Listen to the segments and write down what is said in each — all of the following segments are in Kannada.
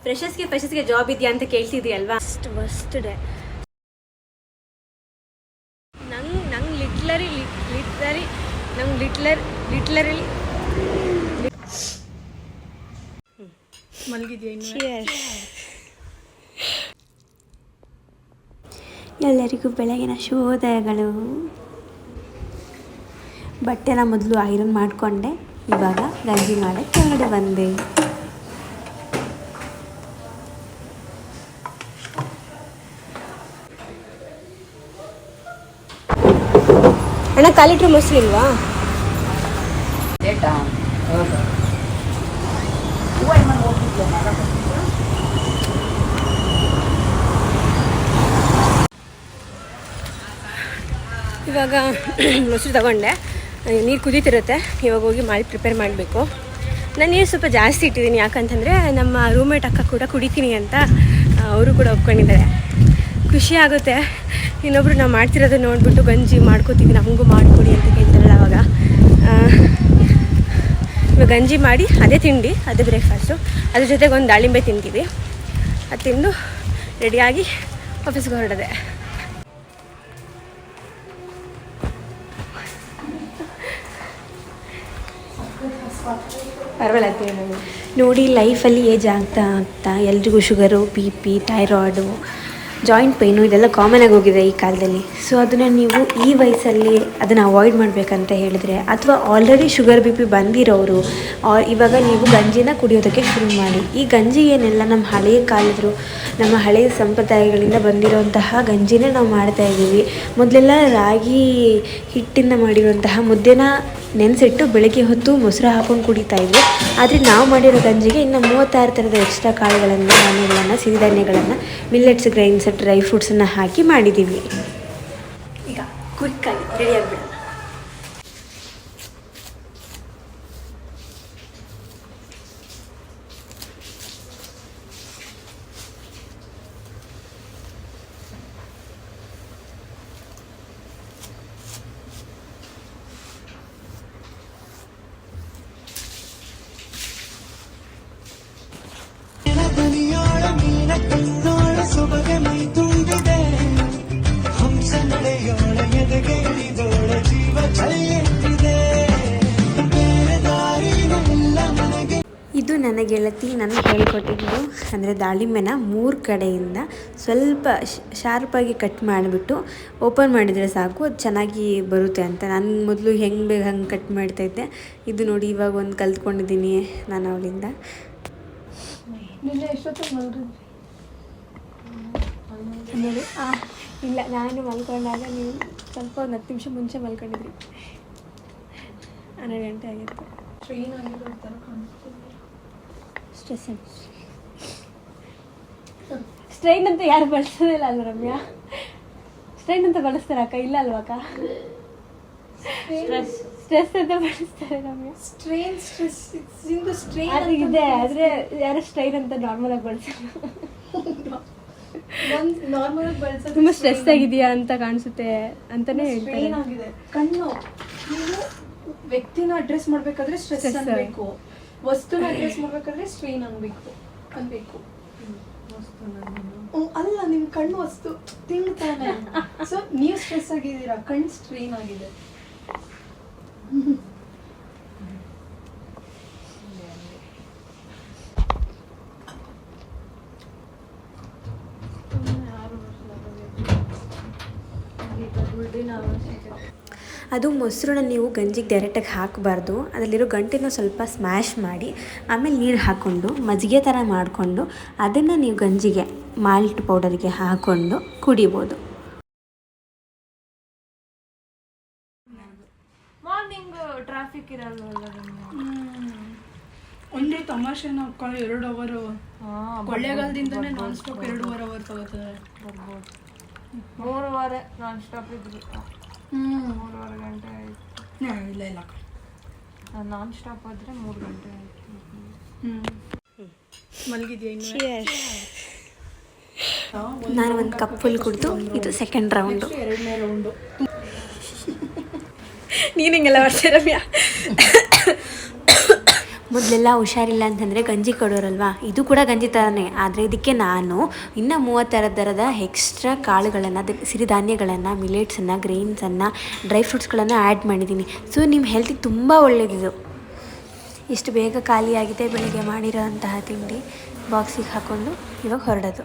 ಫ್ರೆಶರ್ಸ್ಗೆ ಜಾಬ್ ಇದೆಯಾ ಅಂತ ಕೇಳ್ತಿದ್ರಿ ಅಲ್ವಾ? ಫಸ್ಟ್ ಡೇ ನಂಗೆ ಲಿಟ್ಲರಿ ಎಲ್ಲರಿಗೂ ಬೆಳಗಿನ ಶುಭೋದಯಗಳು. ಬಟ್ಟೆನ ಮೊದಲು ಐರನ್ ಮಾಡಿಕೊಂಡೆ, ಇವಾಗ ಗಂಜಿ ಮಾಡಕ್ಕೆ ಕೆಳಗಡೆ ಬಂದೆ. ಅಣ್ಣ ಕಾಲಿಟ್ರು ಮೊಸರು ಇಲ್ವಾ? ಇವಾಗ ಮೊಸರು ತಗೊಂಡೆ, ನೀರು ಕುದೀತಿರುತ್ತೆ. ಇವಾಗ ಹೋಗಿ ಮಾಡಿ ಪ್ರಿಪೇರ್ ಮಾಡಬೇಕು. ನಾನು ನೀರು ಸ್ವಲ್ಪ ಜಾಸ್ತಿ ಇಟ್ಟಿದ್ದೀನಿ, ಯಾಕಂತಂದರೆ ನಮ್ಮ ರೂಮ್ಮೇಟ್ ಅಕ್ಕ ಕೂಡ ಕುಡಿತೀನಿ ಅಂತ ಅವರು ಕೂಡ ಒಪ್ಕೊಂಡಿದ್ದಾರೆ. ಖುಷಿ ಆಗುತ್ತೆ, ಇನ್ನೊಬ್ರು ನಾವು ಮಾಡ್ತಿರೋದು ನೋಡಿಬಿಟ್ಟು ಗಂಜಿ ಮಾಡ್ಕೋತೀವಿ ನಮಗೂ ಮಾಡಿಕೊಡಿ ಅಂತ ಕೇಳ್ತಾರಲ್ಲ ಅವಾಗ. ಇವಾಗ ಗಂಜಿ ಮಾಡಿ ಅದೇ ತಿಂಡಿ, ಅದೇ ಬ್ರೇಕ್ಫಾಸ್ಟು. ಅದ್ರ ಜೊತೆಗೆ ಒಂದು ದಾಳಿಂಬೆ ತಿಂತೀವಿ. ಅದು ತಿಂದು ರೆಡಿಯಾಗಿ ಆಫೀಸ್ಗೆ ಹೊರಡದೆ. ನೋಡಿ, ಲೈಫಲ್ಲಿ ಏಜ್ ಆಗ್ತಾ ಎಲ್ರಿಗೂ sugar, BP, thyroid, joint pain ಇದೆಲ್ಲ ಕಾಮನ್ ಆಗಿ ಹೋಗಿದೆ ಈ ಕಾಲದಲ್ಲಿ. ಸೊ ಅದನ್ನು ನೀವು ಈ ವಯಸ್ಸಲ್ಲಿ ಅದನ್ನು ಅವಾಯ್ಡ್ ಮಾಡಬೇಕಂತ ಹೇಳಿದರೆ, ಅಥವಾ ಆಲ್ರೆಡಿ ಶುಗರ್ BP ಬಂದಿರೋರು ಇವಾಗ ನೀವು ಗಂಜಿನ ಕುಡಿಯೋದಕ್ಕೆ ಶುರು ಮಾಡಿ. ಈ ಗಂಜಿ ಏನೆಲ್ಲ ನಮ್ಮ ಹಳೆಯ ಕಾಲದ್ರು, ನಮ್ಮ ಹಳೆಯ ಸಂಪ್ರದಾಯಗಳಿಂದ ಬಂದಿರೋಂತಹ ಗಂಜಿನೇ ನಾವು ಮಾಡ್ತಾಯಿದ್ದೀವಿ. ಮೊದಲೆಲ್ಲ ರಾಗಿ ಹಿಟ್ಟಿಂದ ಮಾಡಿರುವಂತಹ ಮುದ್ದೆನ ನೆನೆಸಿಟ್ಟು ಬೆಳಗ್ಗೆ ಹೊತ್ತು ಮೊಸರು ಹಾಕೊಂಡು ಕುಡಿತಾಯಿದ್ವಿ. ಆದರೆ ನಾವು ಮಾಡಿರೋ ಗಂಜಿಗೆ ಇನ್ನು 36 ಥರದ ಎಕ್ಸ್ಟ್ರಾ ಕಾಳುಗಳನ್ನು, ಧಾನ್ಯಗಳನ್ನು, ಸಿರಿಧಾನ್ಯಗಳನ್ನು, ಮಿಲ್ಲೆಟ್ಸ್, ಗ್ರೈನ್ಸ್, ಡ್ರೈ ಫ್ರೂಟ್ಸನ್ನು ಹಾಕಿ ಮಾಡಿದ್ದೀವಿ. ಈಗ ಕ್ವಿಕ್ಕಾಗಿ ರೆಡಿ ಆಗಿಬಿಡೋಣ. ಇದು ನನ್ನ ಗೆಳತಿ ನನಗೆ ಹೇಳಿಕೊಟ್ಟಿದ್ದು. ಅಂದರೆ ದಾಳಿಂಬೆನ 3 ಕಡೆಯಿಂದ ಸ್ವಲ್ಪ ಶಾರ್ಪಾಗಿ ಕಟ್ ಮಾಡಿಬಿಟ್ಟು ಓಪನ್ ಮಾಡಿದರೆ ಸಾಕು, ಅದು ಚೆನ್ನಾಗಿ ಬರುತ್ತೆ ಅಂತ. ನಾನು ಮೊದಲು ಹೆಂಗೆ ಬೇಕು ಹಂಗೆ ಕಟ್ ಮಾಡ್ತಾಯಿದ್ದೆ. ಇದು ನೋಡಿ, ಇವಾಗ ಒಂದು ಕಲ್ತ್ಕೊಂಡಿದ್ದೀನಿ ನಾನು ಅವಳಿಂದ. ಇಲ್ಲ, ನಾನು ಮಲ್ಕೊಂಡಾಗ ನೀವು ಸ್ವಲ್ಪ ಒಂದು 10 ನಿಮಿಷ ಮುಂಚೆ ಮಲ್ಕೊಂಡಿದ್ರಿ. 12 ಗಂಟೆ ಆಗಿತ್ತು. ಟ್ರೈನ್ ಆಗಿರೋ ಥರ ಕಾಣಿಸ್ತಿದೆ. ಸ್ಟ್ರೈನ್ ಅಂತ ಯಾರು ಬಳಸೋದಿಲ್ಲ ಅಲ್ವ ರಮ್ಯಾ? ಸ್ಟ್ರೈನ್ ಅಂತ ಬಳಸ್ತಾರೆ ಅಕ್ಕ? ಇಲ್ಲ ಅಲ್ವಾ ಅಕ್ಕ? ಸ್ಟ್ರೆಸ್ ಅಂತ ಬಳಸ್ತಾರೆ ರಮ್ಯಾ. ಅದು ಇದೆ, ಆದರೆ ಯಾರು ಸ್ಟ್ರೈನ್ ಅಂತ ನಾರ್ಮಲ್ ಆಗಿ ಬಳಸಲ್ಲ. ತುಂಬಾ ಸ್ಟ್ರೆಸ್ ಆಗಿದೆಯಾ ಅಂತ ಕಾಣಿಸುತ್ತೆ ಅಂತಾನೆ ಹೇಳ್ತಾರೆ. ಕಣ್ಣು ವ್ಯಕ್ತಿನ ಅಡ್ರೆಸ್ ಮಾಡ್ಬೇಕಾದ್ರೆ ಸ್ಟ್ರೆಸ್ ಅನ್ಬೇಕು, ವಸ್ತುನ ಅಡ್ರೆಸ್ ಮಾಡ್ಬೇಕಾದ್ರೆ ಸ್ಟ್ರೈನ್ ಅನ್ಬೇಕು. ಅಲ್ಲ, ನಿಮ್ ಕಣ್ಣು ವಸ್ತು ತಿಂಗ್ತಾನೆ. ಸೊ ನೀವು ಸ್ಟ್ರೆಸ್ ಆಗಿದ್ದೀರಾ, ಕಣ್ಣು ಸ್ಟ್ರೈನ್ ಆಗಿದೆ. ಅದು ಮೊಸರನ್ನ ನೀವು ಗಂಜಿಗೆ ಡೈರೆಕ್ಟಾಗಿ ಹಾಕಬಾರ್ದು. ಅದರಲ್ಲಿರೋ ಗಂಟೆನ ಸ್ವಲ್ಪ ಸ್ಮ್ಯಾಶ್ ಮಾಡಿ ಆಮೇಲೆ ನೀರು ಹಾಕ್ಕೊಂಡು ಮಜ್ಜಿಗೆ ಥರ ಮಾಡಿಕೊಂಡು ಅದನ್ನು ನೀವು ಗಂಜಿಗೆ ಮಾಲ್ಟ್ ಪೌಡರ್ಗೆ ಹಾಕ್ಕೊಂಡು ಕುಡಿಬೋದು. ಮಾರ್ನಿಂಗ್ ಟ್ರಾಫಿಕ್ ಇರಲ್ವಲ್ಲ? ಒಂದೇ ತಮಾಷೆನ ಹಾಕೊಂಡು 2 ಅವರ್ ಕೊಳ್ಳೇಗಾಲದಿಂದನೇ ನಾನ್ ಸ್ಟಾಪ್ 2.5 ಅವರ್ ತಗೋತಾರೆ. ಬರ್ಬೋದು. 3 ನಾನ್ ಸ್ಟಾಪ್ ಇದ್ರು. 3.5 ಗಂಟೆ ಆಯ್ತು. ಇಲ್ಲ ನಾನ್ ಸ್ಟಾಪ್ ಆದ್ರೆ 3 ಗಂಟೆ ಆಯ್ತು. ಮಲಗಿದ್ಯಾ ಇನ್ನು? ನಾನು ಒಂದು ಕಪ್ ಫುಲ್ ಕುಡಿದು ಇದು ಸೆಕೆಂಡ್ ರೌಂಡು. 2ನೇ ರೌಂಡು. ನೀನು ಹಿಂಗೆಲ್ಲ ಮಾಡ್ತೀಯ ರಮ್ಯಾ? ಮೊದಲೆಲ್ಲ ಹುಷಾರಿಲ್ಲ ಅಂತಂದರೆ ಗಂಜಿ ಕೊಡೋರಲ್ವಾ, ಇದು ಕೂಡ ಗಂಜಿ ಥರನೇ. ಆದರೆ ಇದಕ್ಕೆ ನಾನು ಇನ್ನೂ 30 ಥರದ ಎಕ್ಸ್ಟ್ರಾ ಕಾಳುಗಳನ್ನು, ಸಿರಿಧಾನ್ಯಗಳನ್ನು, ಮಿಲೆಟ್ಸನ್ನು, ಗ್ರೈನ್ಸನ್ನು, ಡ್ರೈ ಫ್ರೂಟ್ಸ್ಗಳನ್ನು ಆ್ಯಡ್ ಮಾಡಿದ್ದೀನಿ. ಸೊ ನಿಮ್ಮ ಹೆಲ್ತಿಗೆ ತುಂಬ ಒಳ್ಳೆಯದಿದು. ಇಷ್ಟು ಬೇಗ ಖಾಲಿಯಾಗಿದೆ ಬೆಳಿಗ್ಗೆ ಮಾಡಿರೋ ಅಂತಹ ತಿಂಡಿ. ಬಾಕ್ಸಿಗೆ ಹಾಕ್ಕೊಂಡು ಇವಾಗ ಹೊರಡೋದು.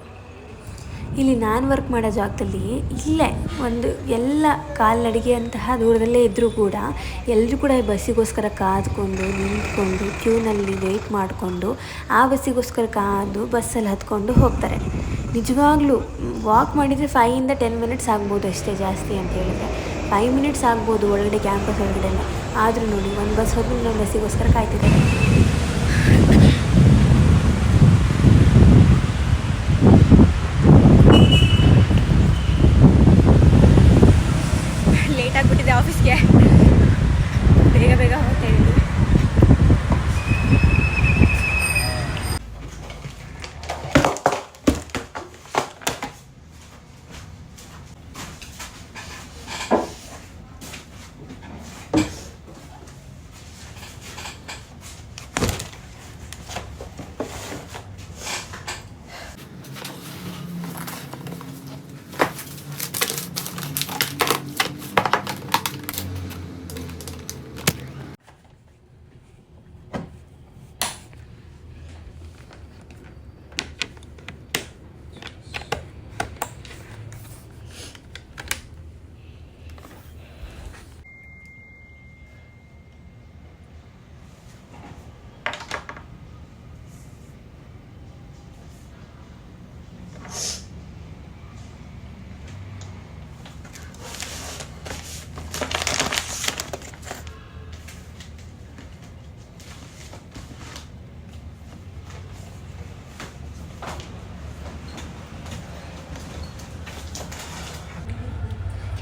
ಇಲ್ಲಿ ನಾನು ವರ್ಕ್ ಮಾಡೋ ಜಾಗದಲ್ಲಿ ಇಲ್ಲೇ ಒಂದು ಎಲ್ಲ ಕಾಲ್ನಡಿಗೆ ಅಂತಹ ದೂರದಲ್ಲೇ ಇದ್ದರೂ ಕೂಡ ಎಲ್ಲರೂ ಕೂಡ ಬಸ್ಸಿಗೋಸ್ಕರ ಕಾದ್ಕೊಂಡು ನಿಂತ್ಕೊಂಡು ಕ್ಯೂನಲ್ಲಿ ವೆಯ್ಟ್ ಮಾಡಿಕೊಂಡು ಆ ಬಸ್ಸಿಗೋಸ್ಕರ ಕಾದು ಬಸ್ಸಲ್ಲಿ ಹತ್ಕೊಂಡು ಹೋಗ್ತಾರೆ. ನಿಜವಾಗ್ಲೂ ವಾಕ್ ಮಾಡಿದರೆ 5 to 10 ಮಿನಿಟ್ಸ್ ಆಗ್ಬೋದು ಅಷ್ಟೇ, ಜಾಸ್ತಿ ಅಂತ ಹೇಳಿದ್ರೆ 5 ಮಿನಿಟ್ಸ್ ಆಗ್ಬೋದು ಒಳಗಡೆ, ಕ್ಯಾಂಪಸ್ ಒಳಗಡೆ. ಆದರೂ ನೋಡಿ ಒಂದು ಬಸ್ ಹೋಗಿ ಇನ್ನೊಂದು ಬಸ್ಸಿಗೋಸ್ಕರ ಕಾಯ್ತಿದ್ದಾರೆ. ಲೇಟ್ ಆಗಿಬಿಟ್ಟಿದೆ ಆಫೀಸ್ಗೆ, ಬೇಗ ಬೇಗ ಹೋಗ್ತಾ ಇದ್ದೀನಿ.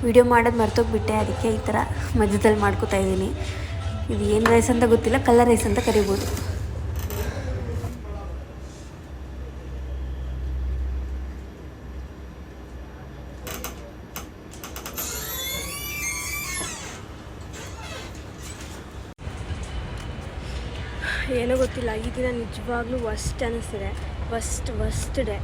ವಿಡಿಯೋ ಮಾಡೋದು ಮರ್ತೋಗ್ಬಿಟ್ಟೆ, ಅದಕ್ಕೆ ಈ ಥರ ಮಧ್ಯದಲ್ಲಿ ಮಾಡ್ಕೋತಾ ಇದ್ದೀನಿ. ಇದು ಏನು ರೈಸ್ ಅಂತ ಗೊತ್ತಿಲ್ಲ, ಕಲರ್ ರೈಸ್ ಅಂತ ಕರಿಬೋದು. ಏನೋ ಗೊತ್ತಿಲ್ಲ, ಈ ದಿನ ನಿಜವಾಗ್ಲೂ ವರ್ಸ್ಟ್ ಅನ್ನಿಸ್ತಿದೆ. Worst day.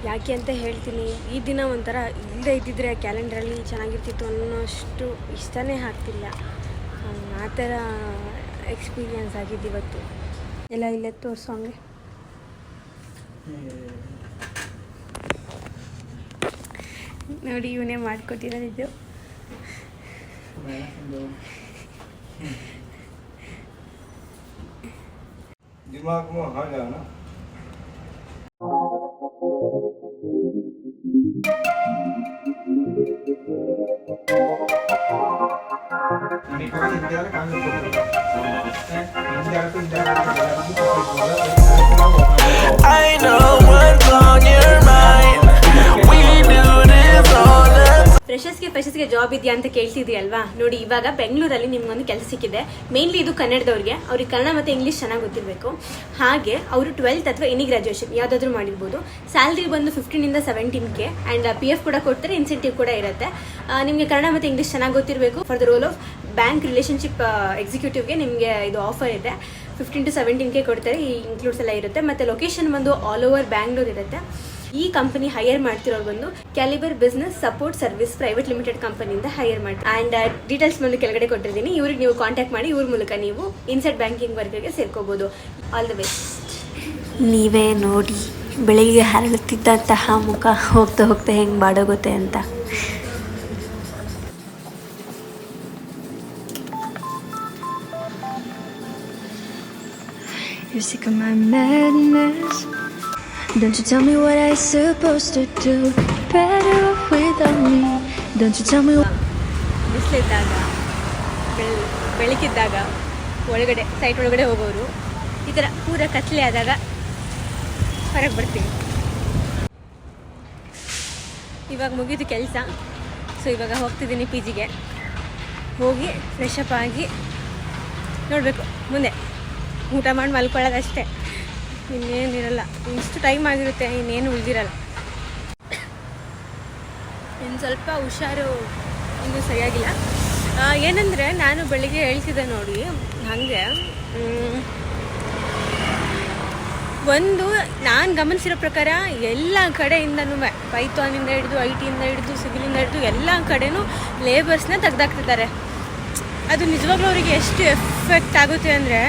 ಯಾಕೆ ಅಂತ ಹೇಳ್ತೀನಿ. ಈ ದಿನ ಒಂಥರ ಇಲ್ಲದೆ ಇದ್ದಿದ್ರೆ ಕ್ಯಾಲೆಂಡ್ರಲ್ಲಿ ಚೆನ್ನಾಗಿರ್ತಿತ್ತು ಅನ್ನೋಷ್ಟು ಇಷ್ಟನೇ ಆಗ್ತಿಲ್ಲ. ಆ ಥರ ಎಕ್ಸ್ಪೀರಿಯನ್ಸ್ ಆಗಿದ್ದು ಇವತ್ತು. ಎಲ್ಲ ಇಲ್ಲೇ ತೋರಿಸೋ ಹಂಗೆ. ನೋಡಿ ಇವನೇ ಮಾಡ್ಕೊತಿರೋದಿದ್ದು. दिमाग में आ गया ना. I know what's on your mind. We do this all the time. ಫ್ರೆಶರ್ಸ್ಗೆ ಜಾಬ್ ಇದೆಯಾ ಅಂತ ಕೇಳ್ತಿದ್ರಿ ಅಲ್ವಾ? ನೋಡಿ, ಇವಾಗ ಬೆಂಗಳೂರಲ್ಲಿ ನಿಮ್ಗೊಂದು ಕೆಲಸ ಸಿಕ್ಕಿದೆ. ಮೇನ್ಲಿ ಇದು ಕನ್ನಡದವ್ರಿಗೆ. ಅವ್ರಿಗೆ ಕನ್ನಡ ಮತ್ತು ಇಂಗ್ಲೀಷ್ ಚೆನ್ನಾಗಿ ಗೊತ್ತಿರಬೇಕು. ಹಾಗೆ ಅವರು 12th ಅಥವಾ ಎನಿ ಗ್ರಾಜುಯೇಷನ್ ಯಾವುದಾದ್ರೂ ಮಾಡಿರ್ಬೋದು. ಸ್ಯಾಲ್ರಿ ಬಂದು 15 to 17K ಆ್ಯಂಡ್ PF ಕೂಡ ಕೊಡ್ತಾರೆ, ಇನ್ಸೆಂಟಿವ್ ಕೂಡ ಇರುತ್ತೆ. ನಿಮಗೆ ಕನ್ನಡ ಮತ್ತು ಇಂಗ್ಲೀಷ್ ಚೆನ್ನಾಗಿ ಗೊತ್ತಿರಬೇಕು. For the role of bank relationship ಎಕ್ಸಿಕ್ಯೂಟಿವ್ಗೆ ನಿಮಗೆ ಇದು ಆಫರ್ ಇದೆ. 15 to 17K ಕೊಡ್ತಾರೆ. ಈ ಇನ್ಕ್ಲೂಡ್ಸ್ ಎಲ್ಲ ಇರುತ್ತೆ. ಮತ್ತು ಲೊಕೇಶನ್ ಬಂದು ಆಲ್ ಓವರ್ ಬ್ಯಾಂಗ್ಳೂರ್ ಇರುತ್ತೆ. ಈ ಕಂಪನಿ ಹೈಯರ್ ಮಾಡ್ತಿರೋರು ಬಂದು calibre business support service private limited ಕಂಪನಿಯಿಂದ ಹೈಯರ್ ಮಾಡ್ತಾರೆ. ಆ್ಯಂಡ್ ಡೀಟೇಲ್ಸ್ ಬಂದು ಕೆಳಗಡೆ ಕೊಟ್ಟಿದ್ದೀನಿ. ಇವ್ರಿಗೆ ನೀವು ಕಾಂಟ್ಯಾಕ್ಟ್ ಮಾಡಿ ಇವ್ರ ಮೂಲಕ ನೀವು ಇನ್ಸೈಡ್ ಬ್ಯಾಂಕಿಂಗ್ ವರ್ಕ್ಗೆ ಸೇರ್ಕೋಬೋದು. All the best. ನೀವೇ ನೋಡಿ ಬೆಳಿಗ್ಗೆ ಹರಳುತ್ತಿದ್ದಂತಹ ಮುಖ ಹೋಗ್ತಾ ಹೋಗ್ತಾ ಹೆಂಗೆ ಬಾಡೋಗುತ್ತೆ ಅಂತ. You're sick of my madness. Don't you tell me what I'm supposed to do. Better off without me. Don't you tell me what. ಬಿಸಿಲಿದ್ದಾಗ ಬೆಳಕಿದ್ದಾಗ ಒಳಗಡೆ ಸೈಟ್ ಒಳಗಡೆ ಹೋಗೋರು ಈ ಥರ ಪೂರ ಕತ್ಲೆ ಆದಾಗ ಹೊರಗೆ ಬರ್ತೀವಿ. ಇವಾಗ ಮುಗಿದು ಕೆಲಸ. ಸೊ ಇವಾಗ ಹೋಗ್ತಿದ್ದೀನಿ PGಗೆ. ಹೋಗಿ ಫ್ರೆಶ್ ಅಪ್ ಆಗಿ ನೋಡಬೇಕು ಮುಂದೆ ಊಟ ಮಾಡಿ ಮಲ್ಕೊಳ್ಳೋದಷ್ಟೇ, ಇನ್ನೇನಿರಲ್ಲ. ಇಷ್ಟು ಟೈಮ್ ಆಗಿರುತ್ತೆ, ಇನ್ನೇನು ಉಳಿದಿರಲ್ಲ. ಇನ್ನು ಸ್ವಲ್ಪ ಹುಷಾರು ಇನ್ನೂ ಸರಿಯಾಗಿಲ್ಲ. ಏನಂದರೆ ನಾನು ಬೆಳಿಗ್ಗೆ ಹೇಳ್ತಿದ್ದೆ ನೋಡಿ, ಹಾಗೆ ಒಂದು ನಾನು ಗಮನಿಸಿರೋ ಪ್ರಕಾರ ಎಲ್ಲ ಕಡೆಯಿಂದನೂ ಪೈಥಾನಿಂದ ಹಿಡಿದು IT ಹಿಡಿದು ಸಿವಿಲಿಂದ ಹಿಡಿದು ಎಲ್ಲ ಕಡೆನೂ ಲೇಬರ್ಸ್ನ ತೆಗ್ದಾಕ್ತಿದ್ದಾರೆ. ಅದು ನಿಜವಾಗ್ಲೂ ಅವರಿಗೆ ಎಷ್ಟು ಎಫೆಕ್ಟ್ ಆಗುತ್ತೆ ಅಂದರೆ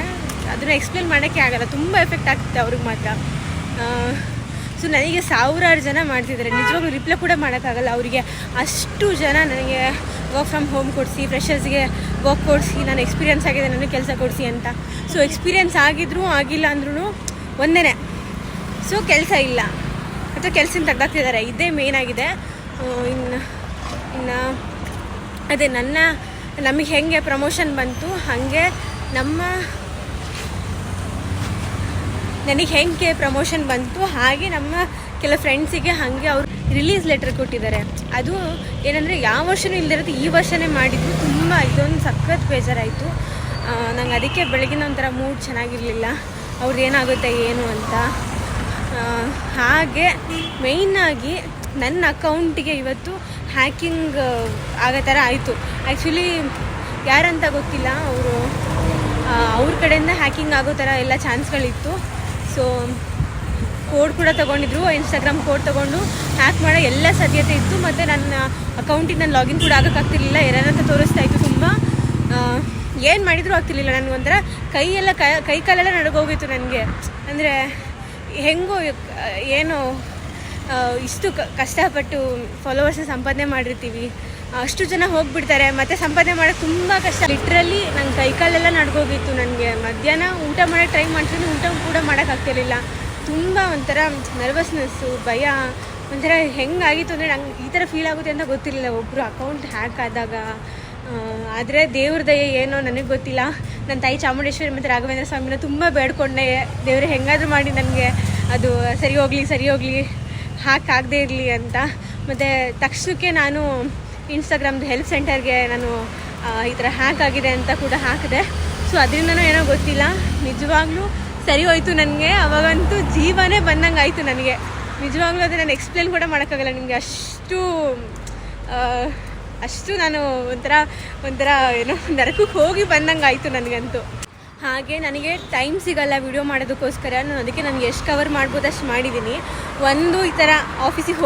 ಅದನ್ನು ಎಕ್ಸ್ಪ್ಲೇನ್ ಮಾಡೋಕ್ಕೆ ಆಗಲ್ಲ. ತುಂಬ ಎಫೆಕ್ಟ್ ಆಗ್ತಿದೆ ಅವ್ರಿಗೆ ಮಾತ್ರ. ಸೊ ನನಗೆ ಸಾವಿರಾರು ಜನ ಮಾಡ್ತಿದ್ದಾರೆ, ನಿಜವಾಗ್ಲೂ ರಿಪ್ಲೈ ಕೂಡ ಮಾಡೋಕ್ಕಾಗಲ್ಲ ಅವರಿಗೆ. ಅಷ್ಟು ಜನ ನನಗೆ ವರ್ಕ್ ಫ್ರಮ್ ಹೋಮ್ ಕೊಡಿಸಿ, ಫ್ರೆಷರ್ಸ್ಗೆ ವರ್ಕ್ ಕೊಡಿಸಿ, ನಾನು ಎಕ್ಸ್ಪೀರಿಯೆನ್ಸ್ ಆಗಿದೆ ನನಗೆ ಕೆಲಸ ಕೊಡಿಸಿ ಅಂತ. ಸೊ ಎಕ್ಸ್ಪೀರಿಯೆನ್ಸ್ ಆಗಿದ್ರೂ ಆಗಿಲ್ಲ ಅಂದ್ರೂ ಒಂದೇ, ಸೊ ಕೆಲಸ ಇಲ್ಲ ಅಥವಾ ಕೆಲಸನ ತೆಗ್ದಾಕ್ತಿದ್ದಾರೆ. ಇದೇ ಮೇನ್ ಆಗಿದೆ. ಇನ್ನು ಅದೇ ನಮಗೆ ಹೆಂಗೆ ಪ್ರಮೋಷನ್ ಬಂತು ಹಾಗೆ ನನಗೆ ಹೆಂಗೆ ಪ್ರಮೋಷನ್ ಬಂತು ಹಾಗೆ ನಮ್ಮ ಕೆಲವು ಫ್ರೆಂಡ್ಸಿಗೆ ಹಾಗೆ ಅವರು ರಿಲೀಸ್ ಲೆಟರ್ ಕೊಟ್ಟಿದ್ದಾರೆ. ಅದು ಏನಂದರೆ ಯಾವ ವರ್ಷವೂ ಇಲ್ಲದಿರೋದು ಈ ವರ್ಷವೇ ಮಾಡಿದ್ರು. ತುಂಬ ಇದೊಂದು ಸಖತ್ ಬೇಜಾರಾಯಿತು ನಂಗೆ. ಅದಕ್ಕೆ ಬೆಳಗಿನ ಒಂಥರ ಮೂಡ್ ಚೆನ್ನಾಗಿರಲಿಲ್ಲ, ಅವ್ರದ್ದು ಏನಾಗುತ್ತೆ ಏನು ಅಂತ. ಹಾಗೆ ಮೇಯ್ನಾಗಿ ನನ್ನ ಅಕೌಂಟಿಗೆ ಇವತ್ತು ಹ್ಯಾಕಿಂಗ್ ಆಗೋ ಥರ ಆಯಿತು. ಆ್ಯಕ್ಚುಲಿ ಯಾರಂತ ಗೊತ್ತಿಲ್ಲ, ಅವ್ರ ಕಡೆಯಿಂದ ಹ್ಯಾಕಿಂಗ್ ಆಗೋ ಥರ ಎಲ್ಲ ಚಾನ್ಸ್ಗಳಿತ್ತು. ಸೊ ಕೋಡ್ ಕೂಡ ತೊಗೊಂಡಿದ್ರು, ಇನ್ಸ್ಟಾಗ್ರಾಮ್ ಕೋಡ್ ತೊಗೊಂಡು ಹ್ಯಾಕ್ ಮಾಡೋ ಎಲ್ಲ ಸಾಧ್ಯತೆ ಇತ್ತು. ಮತ್ತು ನನ್ನ ಅಕೌಂಟಿಗೆ ನಾನು ಲಾಗಿನ್ ಕೂಡ ಆಗೋಕ್ಕಾಗ್ತಿರ್ಲಿಲ್ಲ, ಏನಂತ ತೋರಿಸ್ತಾ ಇತ್ತು. ತುಂಬ ಏನು ಮಾಡಿದರೂ ಆಗ್ತಿರ್ಲಿಲ್ಲ. ನನಗೊಂಥರ ಕೈ ಕಾಲೆಲ್ಲ ನಡಗೋಗಿತ್ತು ನನಗೆ. ಅಂದರೆ ಹೆಂಗೋ ಏನು ಇಷ್ಟು ಕಷ್ಟಪಟ್ಟು ಫಾಲೋವರ್ಸ್ನ ಸಂಪಾದನೆ ಮಾಡಿರ್ತೀವಿ, ಅಷ್ಟು ಜನ ಹೋಗಿಬಿಡ್ತಾರೆ, ಮತ್ತು ಸಂಪಾದನೆ ಮಾಡೋಕ್ಕೆ ತುಂಬ ಕಷ್ಟ. ಲಿಟ್ರಲಿ ನಂಗೆ ಕೈಕಾಲೆಲ್ಲ ನಡ್ಗೋಗಿತ್ತು. ನನಗೆ ಮಧ್ಯಾಹ್ನ ಊಟ ಮಾಡೋಕ್ಕೆ ಟ್ರೈ ಮಾಡ್ತೀನಿ, ಊಟ ಕೂಡ ಮಾಡೋಕ್ಕಾಗ್ತಿರ್ಲಿಲ್ಲ. ತುಂಬ ಒಂಥರ ನರ್ವಸ್ನೆಸ್ಸು, ಭಯ, ಒಂಥರ ಹೆಂಗಾಗಿತ್ತು ಅಂದರೆ ನಂಗೆ ಈ ಥರ ಫೀಲ್ ಆಗುತ್ತೆ ಅಂತ ಗೊತ್ತಿರಲಿಲ್ಲ ಒಬ್ಬರು ಅಕೌಂಟ್ ಹ್ಯಾಕ್ ಆದಾಗ. ಆದರೆ ದೇವ್ರ ದಯೆ ಏನೋ ನನಗೆ ಗೊತ್ತಿಲ್ಲ. ನನ್ನ ತಾಯಿ ಚಾಮುಂಡೇಶ್ವರಿ ಮತ್ತು ರಾಘವೇಂದ್ರ ಸ್ವಾಮಿನ ತುಂಬ ಬೇಡ್ಕೊಂಡೆ, ದೇವ್ರೆ ಹೆಂಗಾದರೂ ಮಾಡಿ ನನಗೆ ಅದು ಸರಿ ಹೋಗಲಿ ಹ್ಯಾಕ್ ಆಗದೇ ಇರಲಿ ಅಂತ. ಮತ್ತು ತಕ್ಷಣಕ್ಕೆ ನಾನು ಇನ್ಸ್ಟಾಗ್ರಾಮ್ದು ಹೆಲ್ಪ್ ಸೆಂಟರ್ಗೆ ನಾನು ಈ ಥರ ಹ್ಯಾಕ್ ಆಗಿದೆ ಅಂತ ಕೂಡ ಹಾಕಿದೆ. ಸೊ ಅದರಿಂದನೂ ಏನೋ ಗೊತ್ತಿಲ್ಲ, ನಿಜವಾಗ್ಲೂ ಸರಿ ಹೋಯಿತು ನನಗೆ. ಅವಾಗಂತೂ ಜೀವನೇ ಬಂದಂಗೆ ಆಯಿತು ನನಗೆ. ನಿಜವಾಗ್ಲೂ ಅದು ನಾನು ಎಕ್ಸ್ಪ್ಲೇನ್ ಕೂಡ ಮಾಡೋಕ್ಕಾಗಲ್ಲ ನಿಮಗೆ. ಅಷ್ಟು ನಾನು ಒಂಥರ ಏನೋ ನರಕಕ್ಕೆ ಹೋಗಿ ಬಂದಂಗೆ ಆಯಿತು ನನಗಂತೂ. ಹಾಗೆ ನನಗೆ ಟೈಮ್ ಸಿಗಲ್ಲ ವಿಡಿಯೋ ಮಾಡೋದಕ್ಕೋಸ್ಕರ. ಅದಕ್ಕೆ ನನಗೆ ಎಷ್ಟು ಕವರ್ ಮಾಡ್ಬೋದು ಅಷ್ಟು ಮಾಡಿದ್ದೀನಿ. ಒಂದು ಈ ಥರ ಆಫೀಸಿಗೆ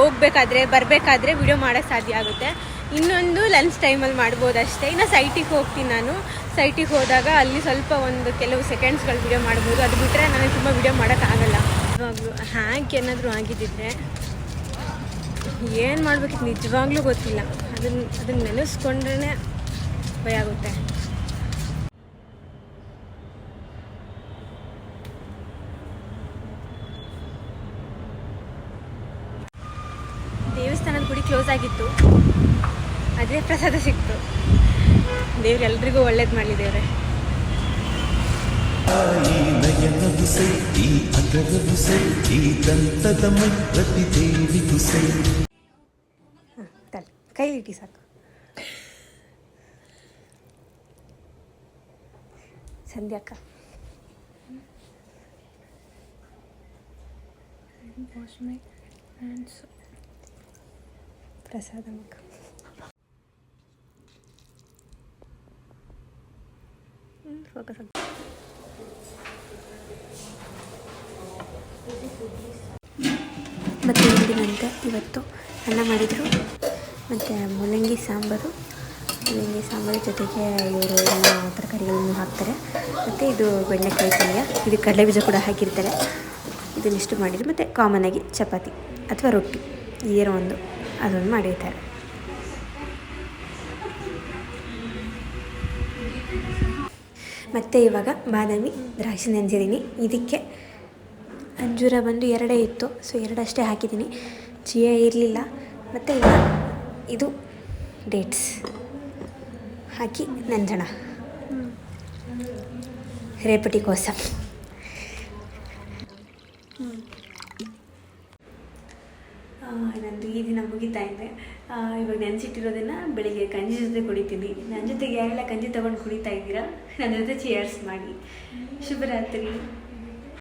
ಬರಬೇಕಾದ್ರೆ ವಿಡಿಯೋ ಮಾಡೋಕ್ಕೆ ಸಾಧ್ಯ ಆಗುತ್ತೆ. ಇನ್ನೊಂದು ಲಂಚ್ ಟೈಮಲ್ಲಿ ಮಾಡ್ಬೋದು ಅಷ್ಟೇ. ಇನ್ನು ಸೈಟಿಗೆ ಹೋಗ್ತೀನಿ ನಾನು. ಸೈಟಿಗೆ ಹೋದಾಗ ಅಲ್ಲಿ ಸ್ವಲ್ಪ ಕೆಲವು ಸೆಕೆಂಡ್ಸ್ಗಳು ವಿಡಿಯೋ ಮಾಡ್ಬೋದು. ಅದು ಬಿಟ್ಟರೆ ನನಗೆ ತುಂಬ ವಿಡಿಯೋ ಮಾಡೋಕ್ಕಾಗಲ್ಲ. ಇವಾಗಲೂ ಹ್ಯಾಕ್ ಏನಾದರೂ ಆಗಿದ್ದಿದ್ರೆ ಏನು ಮಾಡಬೇಕಿತ್ತು ನಿಜವಾಗ್ಲೂ ಗೊತ್ತಿಲ್ಲ. ಅದನ್ನು ನೆನೆಸ್ಕೊಂಡ್ರೇ ಭಯ ಆಗುತ್ತೆ. ದೇವಸ್ಥಾನದ ಗುಡಿ ಕ್ಲೋಸ್ ಆಗಿತ್ತು, ಅದೇ ಪ್ರಸಾದ ಸಿಕ್ತು. ದೇವ್ರು ಎಲ್ರಿಗೂ ಒಳ್ಳೇದು ಮಾಡಲಿ ದೇವ್ರೆ. ಕೈಲಿಟ್ಟಿ ಸಾಕು. ಸಂಧ್ಯಾಕ್ಕ ಪ್ರಸಾದ ಮಕ್ಕ. ಫೋಕಸ್ ಆಗ. ಮತ್ತು ಎಂದಿನಂತೆ ಇವತ್ತು ಅನ್ನ ಮಾಡಿದರು ಮತ್ತು ಮೂಲಂಗಿ ಸಾಂಬಾರು ಜೊತೆಗೆ ಇವರು ಎಲ್ಲ ತರಕಾರಿಗಳನ್ನು ಹಾಕ್ತಾರೆ. ಮತ್ತು ಇದು ಬೆಂಡೆಕಾಯಿ ಪಲ್ಯ, ಇದು ಕಡಲೆ ಬೀಜ ಕೂಡ ಹಾಕಿರ್ತಾರೆ. ಇದನ್ನಿಷ್ಟು ಮಾಡಿದ್ರು. ಮತ್ತು ಕಾಮನ್ನಾಗಿ ಚಪಾತಿ ಅಥವಾ ರೊಟ್ಟಿ ಏನೋ ಒಂದು ಅದೊಂದು ಮಾಡಿರ್ತಾರೆ. ಮತ್ತು ಇವಾಗ ಬಾದಾಮಿ ದ್ರಾಕ್ಷಿ ನೆನೆಸಿದ್ದೀನಿ. ಇದಕ್ಕೆ ಅಂಜೂರ ಬಂದು 2 ಇತ್ತು, ಸೊ 2 ಅಷ್ಟೇ ಹಾಕಿದ್ದೀನಿ. ಚಿಯಾ ಇರಲಿಲ್ಲ. ಮತ್ತು ಇದು ಡೇಟ್ಸ್ ಹಾಕಿ ನೆಂಜೋಣ ರೇಪಟಿ ಕೋಸಂ. ನಂದು ಈ ದಿನ ಮುಗಿತಾ ಇದೆ. ಇವಾಗ ನೆನೆಸಿಟ್ಟಿರೋದನ್ನು ಬೆಳಿಗ್ಗೆ ಗಂಜಿ ಜೊತೆ ಕುಡಿತೀನಿ. ನನ್ನ ಜೊತೆಗೆ ಯಾರೆಲ್ಲ ಗಂಜಿ ತೊಗೊಂಡು ಕುಡಿತಾ ಇದ್ದೀರಾ, ನನ್ನ ಜೊತೆ ಚೇರ್ಸ್ ಮಾಡಿ. ಶುಭರಾತ್ರಿ.